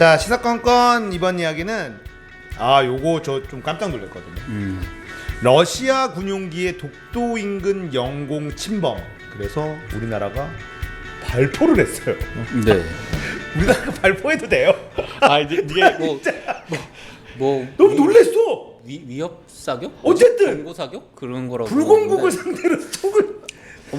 자, 시사건건 이번 이야기는 요거 저 좀 깜짝 놀랐거든요. 러시아 군용기의 독도 인근 영공 침범. 그래서 우리나라가 발포를 했어요. 네. 우리나라가 발포해도 돼요? 이게 너무 놀랬어. 위협 사격? 어쨌든 공고 사격 그런 거라고. 불공국을 상대로 촉을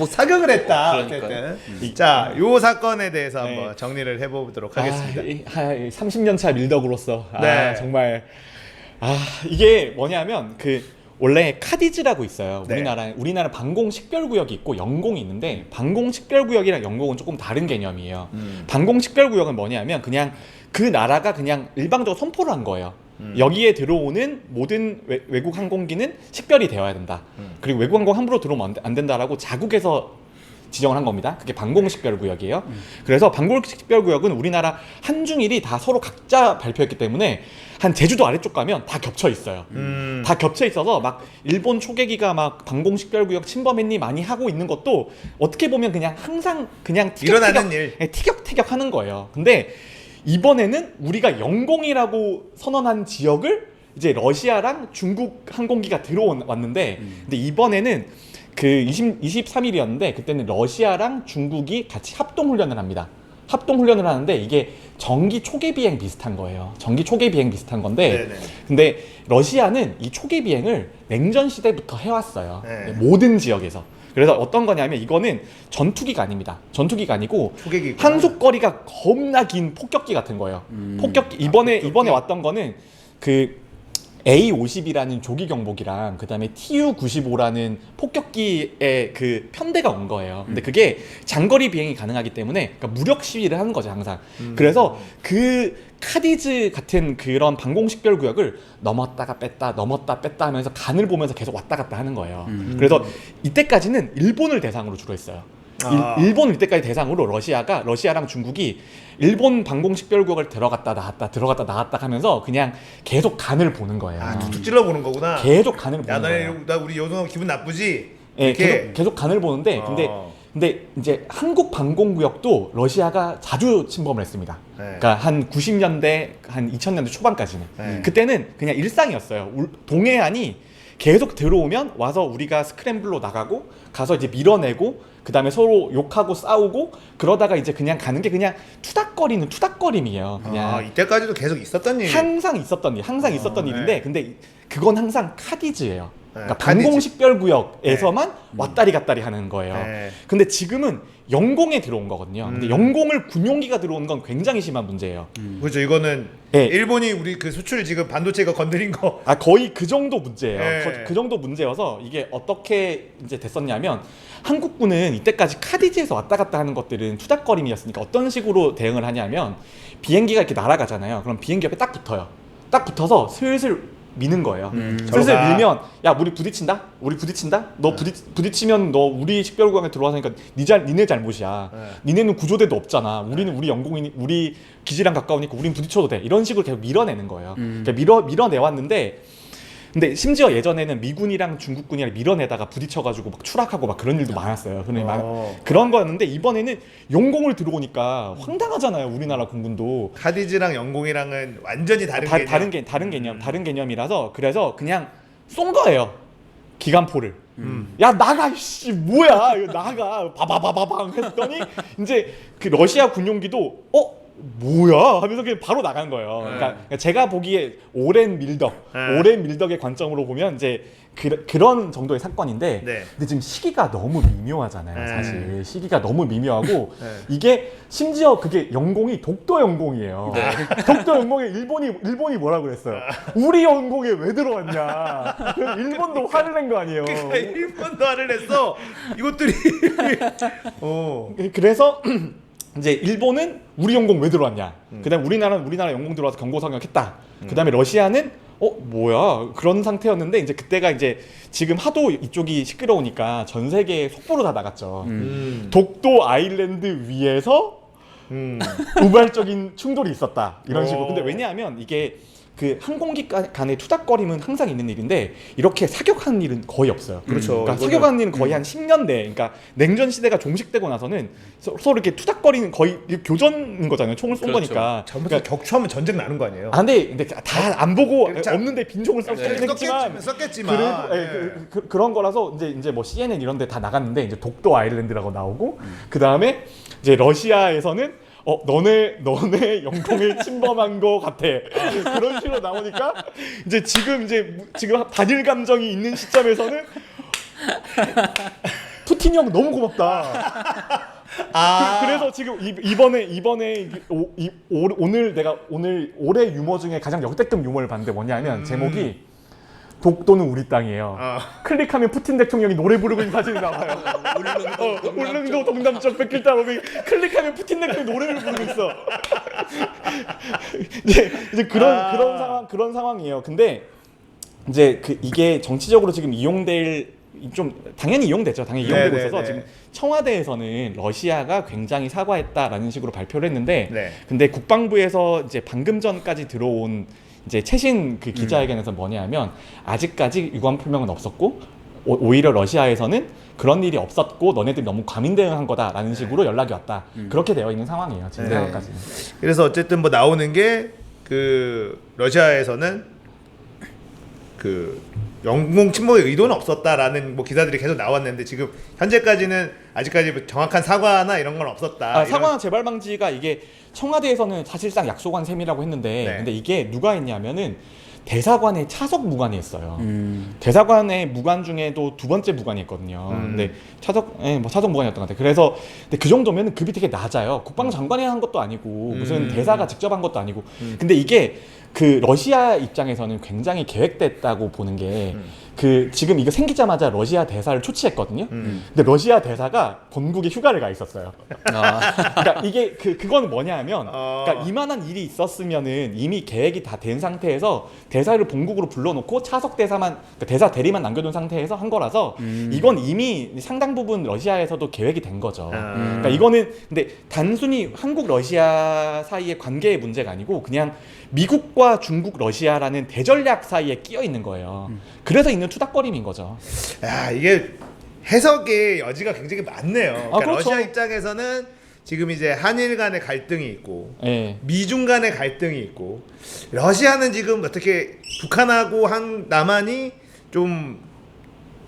사격을 했다. 그러니까요. 어쨌든. 자, 요 사건에 대해서 한번 정리를 해보도록 하겠습니다. 30년 차 밀덕으로서 네. 정말 이게 뭐냐면 원래 카디즈라고 있어요. 네. 우리나라 방공 식별구역이 있고 영공이 있는데 방공 식별구역이랑 영공은 조금 다른 개념이에요. 방공 식별구역은 뭐냐면 그냥 그 나라가 그냥 일방적으로 선포를 한 거예요. 여기에 들어오는 모든 외국 항공기는 식별이 되어야 된다. 그리고 외국 항공 함부로 들어오면 안 된다라고 자국에서 지정을 한 겁니다. 그게 방공식별구역이에요. 그래서 방공식별구역은 우리나라 한중일이 다 서로 각자 발표했기 때문에 한 제주도 아래쪽 가면 다 겹쳐 있어요. 다 겹쳐 있어서 막 일본 초계기가 막 방공식별구역 침범했니 많이 하고 있는 것도 어떻게 보면 그냥 항상 그냥 일어나는 일. 티격태격 하는 거예요. 근데 이번에는 우리가 영공이라고 선언한 지역을 이제 러시아랑 중국 항공기가 들어왔는데 근데 이번에는 23일이었는데 그때는 러시아랑 중국이 같이 합동훈련을 합니다. 합동훈련을 하는데 이게 전기 초계 비행 비슷한 거예요. 전기 초계 비행 비슷한 건데 네네. 근데 러시아는 이 초계 비행을 냉전 시대부터 해왔어요. 네. 모든 지역에서. 그래서 어떤 거냐면 이거는 전투기가 아닙니다. 전투기가 아니고 초계기구나. 항속거리가 겁나 긴 폭격기 같은 거예요. 폭격기 이번에 왔던 거는 A-50이라는 조기 경보기랑 그다음에 TU-95라는 폭격기의 편대가 온 거예요. 근데 그게 장거리 비행이 가능하기 때문에 그러니까 무력 시위를 하는 거죠, 항상. 그래서 카디즈 같은 그런 방공식별 구역을 넘었다 뺐다 하면서 간을 보면서 계속 왔다 갔다 하는 거예요. 그래서 이때까지는 일본을 대상으로 주로 했어요. 일본을 이때까지 대상으로 러시아랑 중국이 일본 방공식별구역을 들어갔다 나왔다 하면서 그냥 계속 간을 보는 거예요. 툭툭 찔러보는 거구나. 계속 간을 보는 거예요. 나 우리 여성 기분 나쁘지? 예, 계속 간을 보는데 근데 이제 한국 방공구역도 러시아가 자주 침범을 했습니다. 네. 그러니까 한 90년대, 한 2000년대 초반까지는. 네. 그때는 그냥 일상이었어요. 동해안이 계속 들어오면 와서 우리가 스크램블로 나가고 가서 이제 밀어내고 그 다음에 서로 욕하고 싸우고 그러다가 이제 그냥 가는 게 그냥 투닥거림이에요. 그냥 이때까지도 계속 있었던 일. 항상 있었던 일인데 네. 근데 그건 항상 카디즈예요. 그러니까 카디즈. 방공식별구역에서만 왔다리 갔다리 하는 거예요. 네. 근데 지금은 영공에 들어온 거거든요. 근데 영공을 군용기가 들어오는 건 굉장히 심한 문제예요. 그렇죠. 이거는 네. 일본이 우리 수출 지금 반도체가 건드린 거. 거의 그 정도 문제예요. 네. 그 정도 문제여서 이게 어떻게 이제 됐었냐면 한국군은 이때까지 카디즈에서 왔다 갔다 하는 것들은 투닥거림이었으니까 어떤 식으로 대응을 하냐면 비행기가 이렇게 날아가잖아요. 그럼 비행기 옆에 딱 붙어요. 딱 붙어서 슬슬 미는 거예요. 슬슬 저러가. 밀면 야 우리 부딪힌다? 너 부딪히면 너 우리 식별구역에 들어와서니까 니네 잘못이야. 니네는 구조대도 없잖아. 우리는 우리 영공이니 우리 기지랑 가까우니까 우린 부딪혀도 돼. 이런 식으로 계속 밀어내는 거예요. 그러니까 밀어내왔는데 근데 심지어 예전에는 미군이랑 중국군이랑 밀어내다가 부딪혀가지고 막 추락하고 막 그런 일도 많았어요. 그런 거였는데 이번에는 영공을 들어오니까 황당하잖아요. 우리나라 공군도. 카디즈랑 영공이랑은 완전히 다른 개념. 다른 개념이라서 그래서 그냥 쏜 거예요. 기관포를. 야 나가 이씨 뭐야 이거 나가 바바바바방 했더니 이제 그 러시아 군용기도 뭐야 하면서 그냥 바로 나간 거예요. 그러니까 제가 보기에 오랜 밀덕의 관점으로 보면 이제 그런 정도의 사건인데 네. 근데 지금 시기가 너무 미묘하잖아요. 사실 시기가 너무 미묘하고 이게 심지어 그게 영공이 독도 영공이에요. 독도 영공에 일본이 뭐라 그랬어요? 우리 영공에 왜 들어왔냐? 그래서 일본도 화를 낸 거 아니에요. 그러니까 일본도 화를 냈어. 이것들이. 그래서 이제 일본은 우리 영공 왜 들어왔냐? 그다음 우리나라 영공 들어와서 경고 사격했다. 그다음에 러시아는 뭐야 그런 상태였는데 이제 그때가 이제 지금 하도 이쪽이 시끄러우니까 전 세계에 속보로 다 나갔죠. 독도 아일랜드 위에서 우발적인 충돌이 있었다 이런 식으로. 근데 왜냐하면 이게 그 항공기 간의 투닥거림은 항상 있는 일인데 이렇게 사격하는 일은 거의 없어요. 그렇죠. 그러니까 사격하는 일은 거의 한 10년 내. 그러니까 냉전 시대가 종식되고 나서는 서로 이렇게 투닥거리는 거의 교전인 거잖아요. 총을 쏜 그렇죠. 거니까. 잘못해서 격추하면 전쟁 나는 거 아니에요? 아, 근데 다 안 보고 자, 없는데 빈총을 쏘긴 했지만 썼겠지만 그래도 그런 거라서 이제 뭐 CNN 이런 데 다 나갔는데 이제 독도 아일랜드라고 나오고 그 다음에 이제 러시아에서는 너네 영공을 침범한 거 같아. 그런 식으로 나오니까 이제 지금 단일 감정이 있는 시점에서는 푸틴 형 너무 고맙다. 그래서 지금 이번에 오늘 올해 유머 중에 가장 역대급 유머를 봤는데 뭐냐면 제목이 독도는 우리 땅이에요. 클릭하면 푸틴 대통령이 노래 부르고 있는 사진이 나와요. 울릉도 동남쪽 백길다 보면 클릭하면 푸틴 대통령이 노래를 부르고 있어. 이제 그런 상황이에요. 근데 이제 이게 정치적으로 지금 당연히 이용되고 있어서 지금 청와대에서는 러시아가 굉장히 사과했다라는 식으로 발표를 했는데 근데 국방부에서 이제 방금 전까지 들어온 이제 최신 그 기자회견에서 뭐냐면 아직까지 유감 표명은 없었고 오히려 러시아에서는 그런 일이 없었고 너네들이 너무 과민 대응한 거다라는 식으로 연락이 왔다. 그렇게 되어 있는 상황이에요. 지금 상황까지는. 그래서 어쨌든 뭐 나오는 게 그 러시아에서는 그 영공 침범의 의도는 없었다라는 뭐 기사들이 계속 나왔는데 지금 현재까지는 아직까지 정확한 사과나 이런 건 없었다. 사과나 재발 방지가 이게 청와대에서는 사실상 약속한 셈이라고 했는데 근데 이게 누가 했냐면은 대사관의 차석 무관이 했어요. 대사관의 무관 중에도 두 번째 무관이 있거든요. 근데 차석 무관이었던 것 같아요. 그래서 근데 그 정도면 급이 되게 낮아요. 국방장관이 한 것도 아니고 무슨 대사가 직접 한 것도 아니고. 근데 이게 그 러시아 입장에서는 굉장히 계획됐다고 보는 게 그 지금 이거 생기자마자 러시아 대사를 초치했거든요. 근데 러시아 대사가 본국에 휴가를 가 있었어요. 그러니까 이게 그건 뭐냐면 그러니까 이만한 일이 있었으면은 이미 계획이 다 된 상태에서 대사를 본국으로 불러놓고 차석 대사만 그러니까 대사 대리만 남겨둔 상태에서 한 거라서 이건 이미 상당 부분 러시아에서도 계획이 된 거죠. 그러니까 이거는 근데 단순히 한국 러시아 사이의 관계의 문제가 아니고 그냥 미국과 중국 러시아라는 대전략 사이에 끼어 있는 거예요. 그래서 있는 투닥거림인 거죠. 야, 이게 해석의 여지가 굉장히 많네요. 그러니까 그렇죠. 러시아 입장에서는 지금 이제 한일 간의 갈등이 있고 네. 미중 간의 갈등이 있고 러시아는 지금 어떻게 북한하고 남한이 좀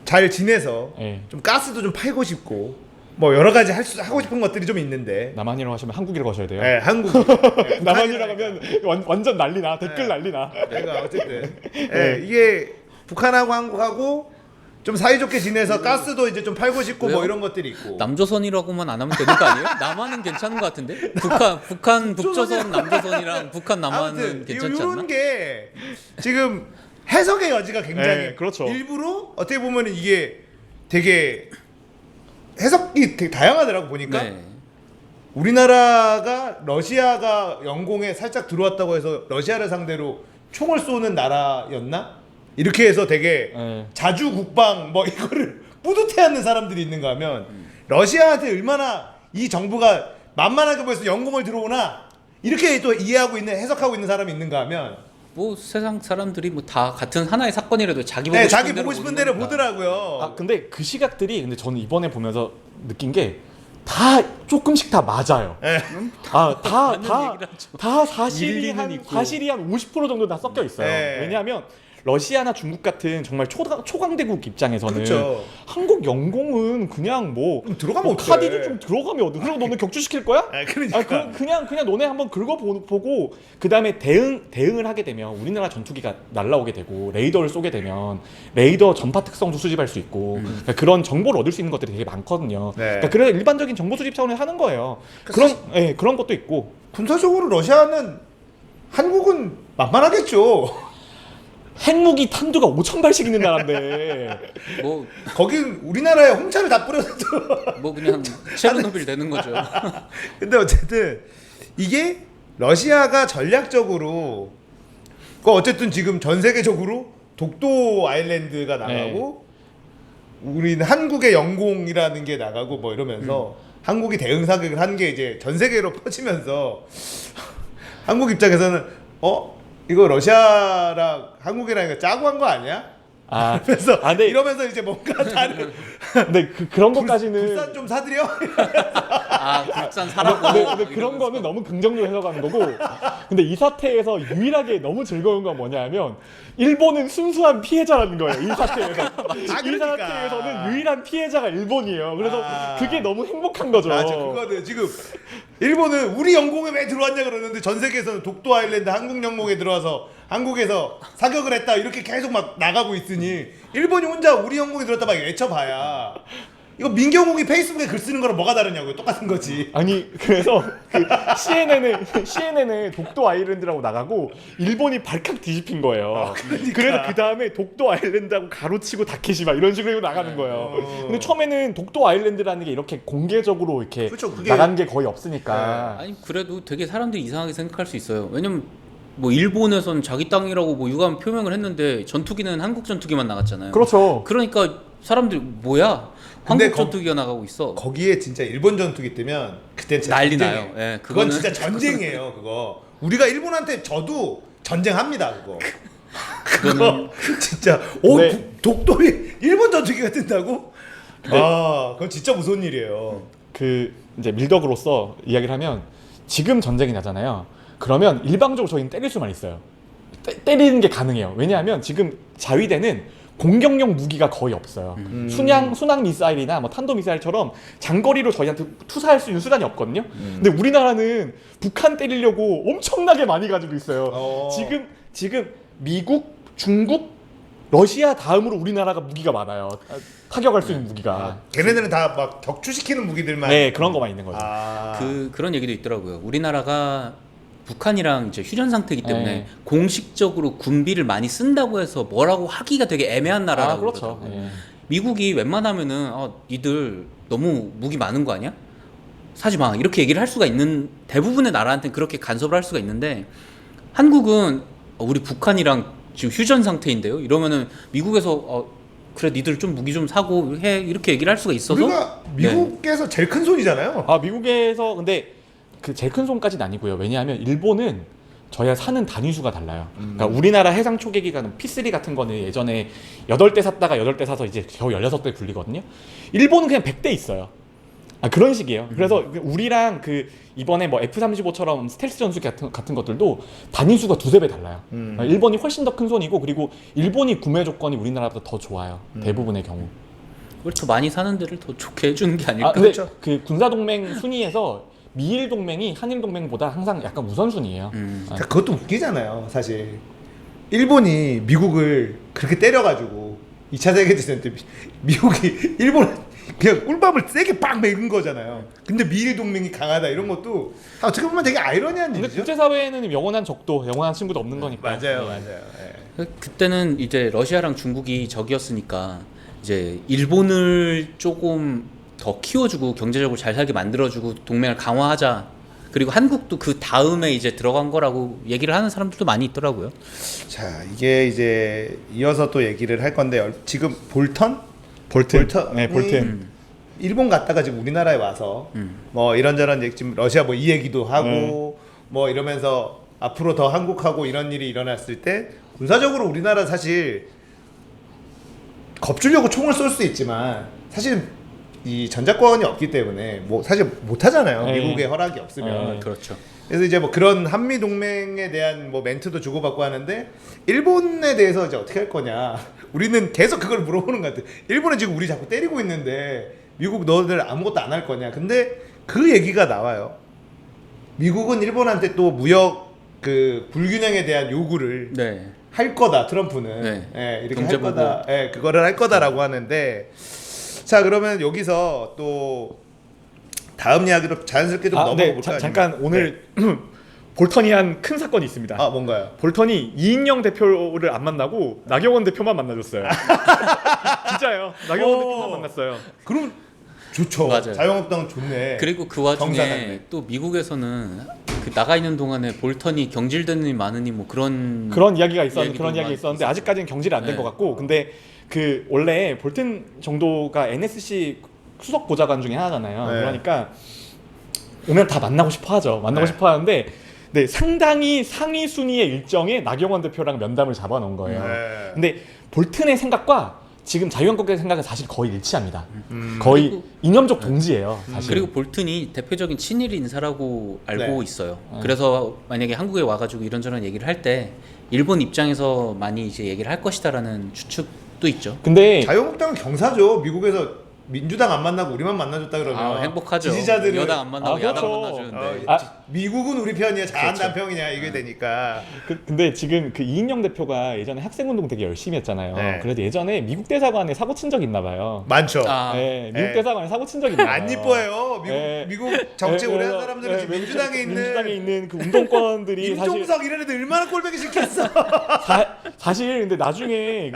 잘 지내서 좀 가스도 좀 팔고 싶고 뭐 여러 가지 하고 싶은 것들이 좀 있는데 남한이라고 하시면 한국이라고 하셔야 돼요. 네, 한국 남한이라고 하면 완전 난리나 댓글 난리나. 내가 어쨌든 이게 북한하고 한국하고 좀 사이좋게 지내서 가스도 이제 좀 팔고 싶고 왜요? 뭐 이런 것들이 있고 남조선이라고만 안 하면 되는 거 아니에요? 남한은 괜찮은 것 같은데? 북한 북조선 남조선이랑 북한 남한은 괜찮지 않나? 이런 게 지금 해석의 여지가 굉장히 그렇죠. 일부러 어떻게 보면 이게 되게 해석이 되게 다양하더라고 보니까 네. 우리나라가 러시아가 영공에 살짝 들어왔다고 해서 러시아를 상대로 총을 쏘는 나라였나? 이렇게 해서 되게 자주 국방 뭐 이거를 뿌듯해하는 사람들이 있는가 하면 러시아한테 얼마나 이 정부가 만만하게 보여서 영공을 들어오나 이렇게 또 이해하고 있는 해석하고 있는 사람이 있는가 하면 뭐 세상 사람들이 뭐 다 같은 하나의 사건이라도 자기 보고 싶은 자기 대로 보고 싶은 보는 대로 거니까. 보더라고요. 근데 그 시각들이 근데 저는 이번에 보면서 느낀 게 다 조금씩 다 맞아요. 맞는 얘기를 하죠. 다 사실이 일리는 한 있고. 50% 정도 다 섞여 있어요. 왜냐하면 러시아나 중국 같은 정말 초강대국 입장에서는 그렇죠. 한국 영공은 그냥 뭐 들어가면 어떡해. 카디도 좀 들어가면 어때? 그리고 너네 격추시킬 거야? 그러니까. 그냥 너네 한번 긁어보고 그 다음에 대응을 하게 되면 우리나라 전투기가 날라오게 되고 레이더를 쏘게 되면 레이더 전파 특성도 수집할 수 있고 그러니까 그런 정보를 얻을 수 있는 것들이 되게 많거든요. 그러니까 그래서 일반적인 정보 수집 차원에서 하는 거예요. 그런 것도 있고 군사적으로 러시아는 한국은 만만하겠죠. 핵무기 탄두가 5,000발씩 있는 나라인데 뭐 거긴 우리나라에 홍차를 다 뿌려서 뭐 그냥 체르노빌 되는 거죠. 근데 어쨌든 이게 러시아가 전략적으로 어쨌든 지금 전 세계적으로 독도 아일랜드가 나가고 우리는 한국의 영공이라는 게 나가고 뭐 이러면서 한국이 대응 사격을 한 게 이제 전 세계로 퍼지면서 한국 입장에서는 이거 러시아랑 한국이랑 이거 짜고 한 거 아니야? 아, 그래서 네. 이러면서 이제 뭔가 다른 근데 그런 것까지는 불산 좀 사드려? 아 국산 사라고. 근데 그런 거는 너무 긍정적으로 해석하는 거고. 근데 이 사태에서 유일하게 너무 즐거운 건 뭐냐면 일본은 순수한 피해자라는 거예요. 이 사태에서. 이 그러니까. 사태에서는 유일한 피해자가 일본이에요. 그래서 아. 그게 너무 행복한 거죠. 맞아, 그거는 지금 일본은 우리 영공에 왜 들어왔냐 그러는데 전 세계에서는 독도 아일랜드 한국 영공에 들어와서 한국에서 사격을 했다 이렇게 계속 막 나가고 있으니 일본이 혼자 우리 영공에 들어왔다 막 외쳐봐야 이거 민경욱이 페이스북에 글 쓰는 거랑 뭐가 다르냐고요. 똑같은 거지. 아니 그래서 그 CNN에 독도 아일랜드라고 나가고 일본이 발칵 뒤집힌 거예요. 그러니까. 그래서 그 다음에 독도 아일랜드하고 가로치고 다케시마 이런 식으로 나가는 거예요. 근데 처음에는 독도 아일랜드라는 게 이렇게 공개적으로 이렇게 그렇죠, 그게- 나간 게 거의 없으니까. 아니 그래도 되게 사람들이 이상하게 생각할 수 있어요. 왜냐면 뭐 일본에선 자기 땅이라고 뭐 유감 표명을 했는데 전투기는 한국 전투기만 나갔잖아요. 그렇죠. 그러니까 사람들이 뭐야? 근데 한국 전투기가 나가고 있어. 거기에 진짜 일본 전투기 뜨면 그때 진짜 난리 전쟁이에요. 나요. 예, 그건 그거는- 진짜 전쟁이에요. 그거 우리가 일본한테 져도 전쟁합니다. 그거. 그거는 진짜 오 네. 독도에 일본 전투기가 뜬다고? 아 그건 진짜 무서운 일이에요. 그 이제 밀덕으로서 이야기를 하면 지금 전쟁이 나잖아요. 그러면 일방적으로 저희는 때릴 수만 있어요. 때리는 게 가능해요. 왜냐하면 지금 자위대는 공격용 무기가 거의 없어요. 순항 미사일이나 뭐 탄도 미사일처럼 장거리로 저희한테 투사할 수 있는 수단이 없거든요. 근데 우리나라는 북한 때리려고 엄청나게 많이 가지고 있어요. 지금 미국, 중국, 러시아 다음으로 우리나라가 무기가 많아요. 타격할 수 있는 무기가. 걔네들은 다 막 격추시키는 무기들만. 네, 그런 거만 있는 거죠. 아. 그런 얘기도 있더라고요. 우리나라가 북한이랑 이제 휴전 상태이기 때문에 네. 공식적으로 군비를 많이 쓴다고 해서 뭐라고 하기가 되게 애매한 나라라고 그렇죠. 그러더라고요. 예. 미국이 웬만하면은 니들 너무 무기 많은 거 아니야? 사지 마 이렇게 얘기를 할 수가 있는 대부분의 나라한테는 그렇게 간섭을 할 수가 있는데 한국은 우리 북한이랑 지금 휴전 상태인데요. 이러면은 미국에서 그래 니들 좀 무기 좀 사고 해 이렇게 얘기를 할 수가 있어서 우리가 미국에서 제일 큰 손이잖아요. 아 미국에서 근데 그 제일 큰 손까지는 아니고요. 왜냐하면 일본은 저희가 사는 단위수가 달라요. 그러니까 우리나라 해상 초계기가 P3 같은 거는 예전에 8대 샀다가 8대 사서 이제 겨우 16대 굴리거든요. 일본은 그냥 100대 있어요. 그런 식이에요. 그래서 우리랑 그 이번에 뭐 F-35처럼 스텔스 전투기 같은 것들도 단위수가 2~3배 달라요. 일본이 훨씬 더 큰 손이고 그리고 일본이 구매 조건이 우리나라보다 더 좋아요. 대부분의 경우. 그렇죠. 많이 사는 데를 더 좋게 해주는 게 아닐까. 근데 그렇죠. 그 군사동맹 순위에서 미일 동맹이 한일 동맹보다 항상 약간 우선순위예요. 그것도 웃기잖아요. 사실 일본이 미국을 그렇게 때려가지고 2차 세계대전 때 미국이 일본 그냥 꿀밤을 세게 빡 매은 거잖아요. 근데 미일 동맹이 강하다 이런 것도 어떻게 보면 되게 아이러니한 근데 일이죠. 국제사회에는 영원한 적도, 영원한 친구도 없는 거니까. 맞아요. 그때는 이제 러시아랑 중국이 적이었으니까 이제 일본을 조금 더 키워주고 경제적으로 잘 살게 만들어주고 동맹을 강화하자. 그리고 한국도 그 다음에 이제 들어간 거라고 얘기를 하는 사람들도 많이 있더라고요. 자 이게 이제 이어서 또 얘기를 할 건데 지금 볼턴? 네, 볼튼. 일본 갔다가 지금 우리나라에 와서 뭐 이런저런 지금 러시아 뭐 이 얘기도 하고 뭐 이러면서 앞으로 더 한국하고 이런 일이 일어났을 때 군사적으로 우리나라 사실 겁주려고 총을 쏠 수 있지만 사실 이 전작권이 없기 때문에 뭐 사실 못 하잖아요. 네. 미국의 허락이 없으면. 그렇죠. 그래서 이제 뭐 그런 한미 동맹에 대한 뭐 멘트도 주고받고 하는데 일본에 대해서 이제 어떻게 할 거냐. 우리는 계속 그걸 물어보는 것 같아. 일본은 지금 우리 자꾸 때리고 있는데 미국 너희들 아무것도 안 할 거냐. 근데 그 얘기가 나와요. 미국은 일본한테 또 무역 그 불균형에 대한 요구를 네. 할 거다. 트럼프는 네. 예, 이렇게 경제 할 거다. 예, 그거를 할 거다라고 하는데 자 그러면 여기서 또 다음 이야기로 자연스럽게 좀 넘어가 볼까요? 잠깐 오늘 볼턴이 한 큰 사건이 있습니다. 아 뭔가요? 볼턴이 이인영 대표를 안 만나고 나경원 대표만 만나줬어요. 진짜요. 나경원 대표만 만났어요. 그럼 좋죠. 맞아요. 자유한국당은 좋네. 그리고 그 와중에 정상하네. 또 미국에서는 그 나가 있는 동안에 볼턴이 경질되느니 마느니 뭐 그런 이야기가 있었는데 얘기도 그런 이야기 많이 있었는데 있었어요. 아직까지는 경질이 안 된 것 네. 같고 근데 그 원래 볼튼 정도가 NSC 수석 보좌관 중에 하나잖아요. 네. 그러니까 오면 다 만나고 싶어 하죠. 만나고 네. 싶어 하는데 네, 상당히 상위 순위의 일정에 나경원 대표랑 면담을 잡아놓은 거예요. 네. 근데 볼튼의 생각과 지금 자유한국당의 생각은 사실 거의 일치합니다. 거의 그리고- 이념적 동지예요, 사실. 그리고 볼튼이 대표적인 친일 인사라고 알고 네. 있어요. 그래서 만약에 한국에 와가지고 이런저런 얘기를 할 때 일본 입장에서 많이 이제 얘기를 할 것이다라는 추측도 있죠. 근데 자유한국당은 경사죠. 미국에서 민주당 안 만나고 우리만 만나줬다 그러면 아, 행복하죠. 지지자들은 여당 안 만나고 아, 야당 그렇죠. 만나주는데. 미국은 우리 편이야, 잘한다는 그렇죠. 편이냐 이게 되니까. 근데 지금 그 이인영 대표가 예전에 학생운동 되게 열심히 했잖아요. 네. 그래도 예전에 미국 대사관에 사고 친 적 있나 봐요. 많죠. 아, 네, 미국 네. 대사관에 사고 친 적 있나 봐요. 안 이뻐요. 미국 정책 오래 한 사람들은 지금 민주당에 있는 그 운동권들이 사실 임종석 이런 애들 얼마나 꼴보기 싫겠어. 사실 근데 나중에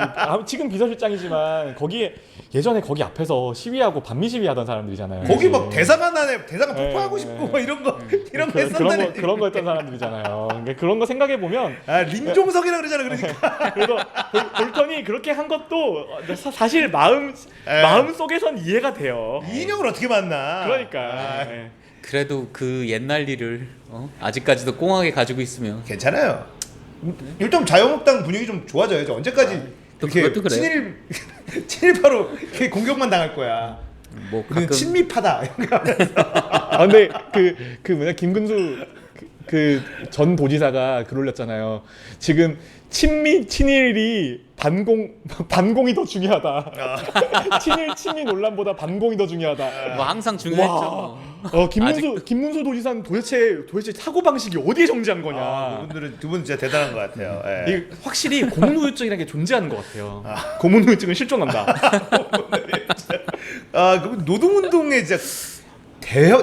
지금 비서실장이지만 거기에 예전에 거기 앞에서 시위하고 반미 시위하던 사람들이잖아요. 거기 막 대사관 안에 대사관 네, 폭파하고 네. 싶고 뭐 이런 거 이런 거 그런 했었다는. 그런 거 했던 사람들이잖아요. 그러니까 그런 거 생각해 보면 아 린종석이라 그러잖아. 그러니까. 그래서 볼턴이 그렇게 한 것도 사실 마음 속에선 이해가 돼요. 이인영을 어떻게 만나? 그러니까 아, 네. 그래도 그 옛날 일을 아직까지도 꽁하게 가지고 있으면 괜찮아요. 일단 자유한국당 분위기 좀 좋아져야죠. 언제까지 또 그렇게 그것도 그래요. 친일파로 이렇게 공격만 당할 거야. 뭐 우리는 가끔 친미파다. 아 근데 그 뭐냐 김근수 그 전 도지사가 글 올렸잖아요. 지금 친미 친일이 반공이 더 중요하다. 친미 논란보다 반공이 더 중요하다. 뭐 항상 중요했죠. 김문수 도지사는 도대체 사고 방식이 어디에 정지한 거냐. 아, 두 분 진짜 대단한 것 같아요. 예. 이게 확실히 고문후유증이라는 게 존재하는 것 같아요. 고문후유증은 실존한다. 아, 그 노동운동의 진짜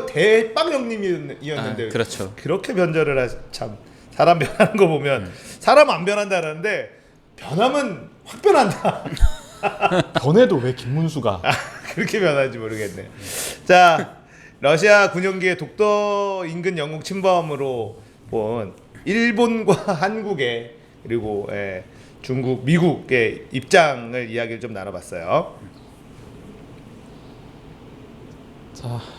대빵 형님이었는데 아, 그렇죠. 그렇게 변절을 참 사람 변하는 거 보면 사람 안 변한다는데 변하면 확 변한다. 전에도 왜 김문수가 그렇게 변하는지 모르겠네. 자, 러시아 군용기의 독도 인근 영국 침범으로 본 일본과 한국의 그리고 중국, 미국의 입장을 이야기를 좀 나눠봤어요. 자